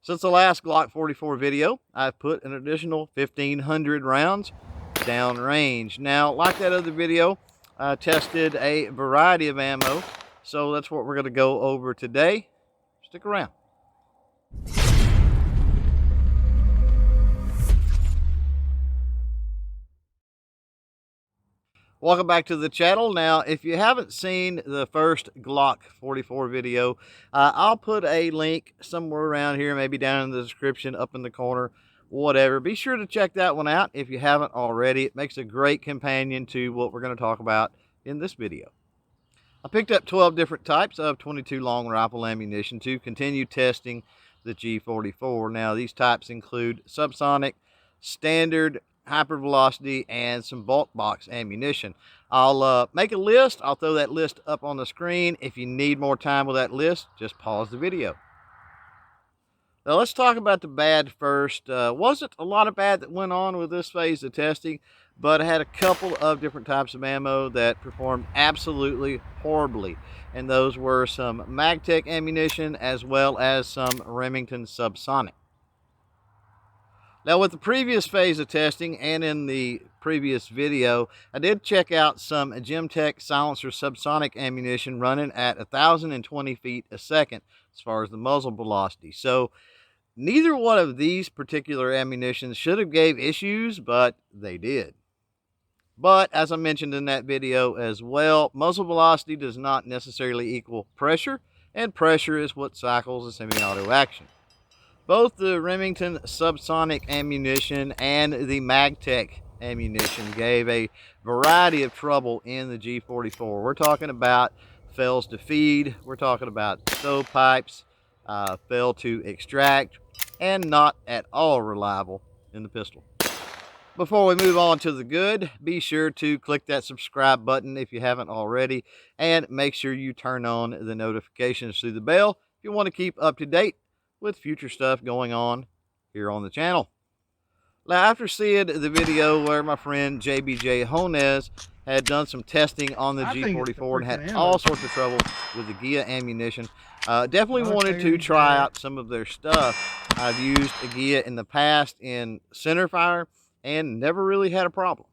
Since the last Glock 44 video, I've put an additional 1,500 rounds downrange. Now, like that other video, I tested a variety of ammo, so that's what we're going to go over today. Stick around. Welcome back to the channel. Now, if you haven't seen the first Glock 44 video, I'll put a link somewhere around here, maybe down in the description, up in the corner, whatever. Be sure to check that one out if you haven't already. It makes a great companion to what we're going to talk about in this video. I picked up 12 different types of 22 long rifle ammunition to continue testing the G44. Now, these types include subsonic, standard, hypervelocity, and some bulk box ammunition. I'll make a list. I'll throw that list up on the screen. If you need more time with that list, just pause the video. Now let's talk about the bad first. Wasn't a lot of bad that went on with this phase of testing, but I had a couple of different types of ammo that performed absolutely horribly, and those were some MagTech ammunition as well as some Remington subsonic. Now, with the previous phase of testing and in the previous video, I did check out some Gemtech silencer subsonic ammunition running at 1,020 feet a second as far as the muzzle velocity. So neither one of these particular ammunitions should have gave issues, but they did. But as I mentioned in that video as well, muzzle velocity does not necessarily equal pressure, and pressure is what cycles a semi-auto action. Both the Remington subsonic ammunition and the MagTech ammunition gave a variety of trouble in the G44. We're talking about fails to feed, we're talking about stovepipes, fail to extract, and not at all reliable in the pistol. Before we move on to the good, be sure to click that subscribe button if you haven't already, and make sure you turn on the notifications through the bell if you want to keep up to date with future stuff going on here on the channel. Now, after seeing the video where my friend JBJ Honez had done some testing on the G44 and had all sorts of trouble with the Aguila ammunition, definitely wanted to try out some of their stuff. I've used Aguila in the past in centerfire and never really had a problem.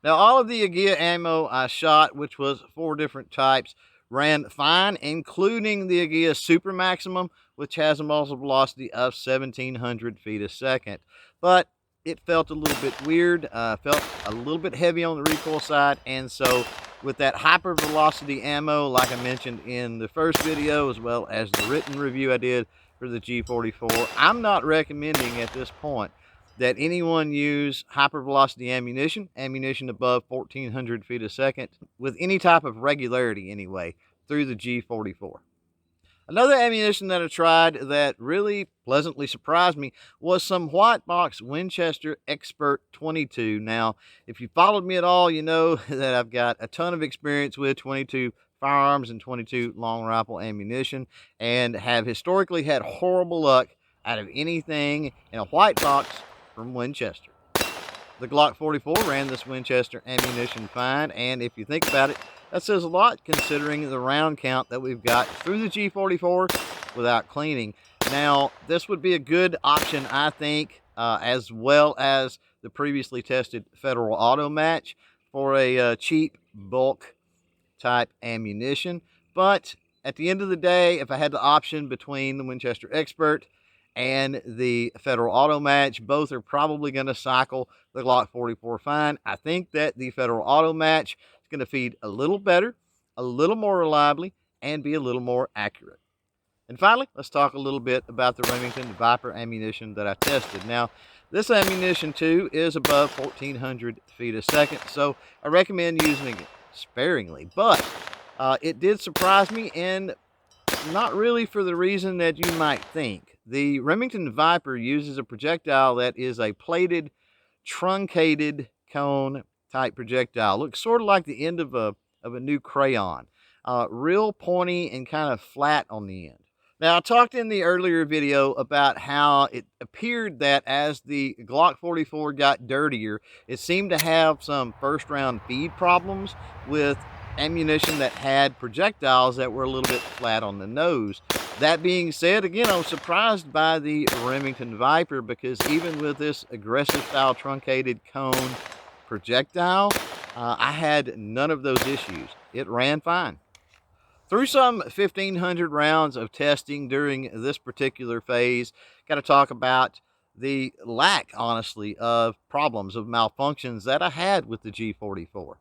Now, all of the Aguila ammo I shot, which was 4 different types, ran fine, including the Aguila Super Maximum, which has a muzzle velocity of 1,700 feet a second. But it felt a little bit weird, felt a little bit heavy on the recoil side, and so with that hypervelocity ammo, like I mentioned in the first video, as well as the written review I did for the G44, I'm not recommending at this point that anyone use hypervelocity ammunition above 1,400 feet a second, with any type of regularity anyway, through the G44. Another ammunition that I tried that really pleasantly surprised me was some white box Winchester Expert 22. Now, if you followed me at all, you know that I've got a ton of experience with 22 firearms and 22 long rifle ammunition, and have historically had horrible luck out of anything in a white box from Winchester. The Glock 44 ran this Winchester ammunition fine, and if you think about it, that says a lot considering the round count that we've got through the G44 without cleaning. Now, this would be a good option, I think, as well as the previously tested Federal Auto Match for a cheap bulk type ammunition. But at the end of the day, if I had the option between the Winchester Expert and the Federal Auto Match, both are probably going to cycle the Glock 44 fine. I think that the Federal Auto Match is going to feed a little better, a little more reliably, and be a little more accurate. And finally, let's talk a little bit about the Remington Viper ammunition that I tested. Now, this ammunition too is above 1,400 feet a second, so I recommend using it sparingly. But it did surprise me, and not really for the reason that you might think. The Remington Viper uses a projectile that is a plated, truncated cone type projectile. Looks sort of like the end of a new crayon. Real pointy and kind of flat on the end. Now, I talked in the earlier video about how it appeared that as the Glock 44 got dirtier, it seemed to have some first round feed problems with ammunition that had projectiles that were a little bit flat on the nose. That being said, again, I was surprised by the Remington Viper, because even with this aggressive style truncated cone projectile, I had none of those issues. It ran fine. Through some 1,500 rounds of testing during this particular phase, got to talk about the lack, honestly, of problems, of malfunctions that I had with the G44.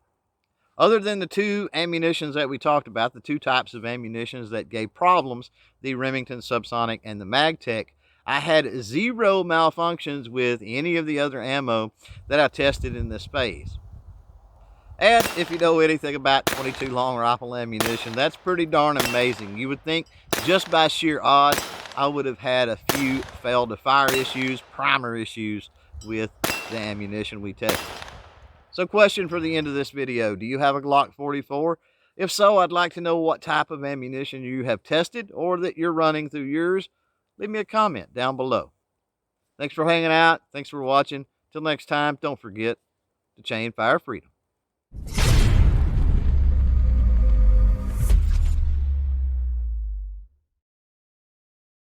Other than the two ammunitions that we talked about, the two types of ammunitions that gave problems, the Remington Subsonic and the MagTech, I had zero malfunctions with any of the other ammo that I tested in this phase. And if you know anything about 22 long rifle ammunition, that's pretty darn amazing. You would think just by sheer odds, I would have had a few failed to fire issues, primer issues with the ammunition we tested. So question for the end of this video, do you have a Glock 44? If so, I'd like to know what type of ammunition you have tested or that you're running through yours. Leave me a comment down below. Thanks for hanging out. Thanks for watching. Till next time, don't forget to chain fire freedom.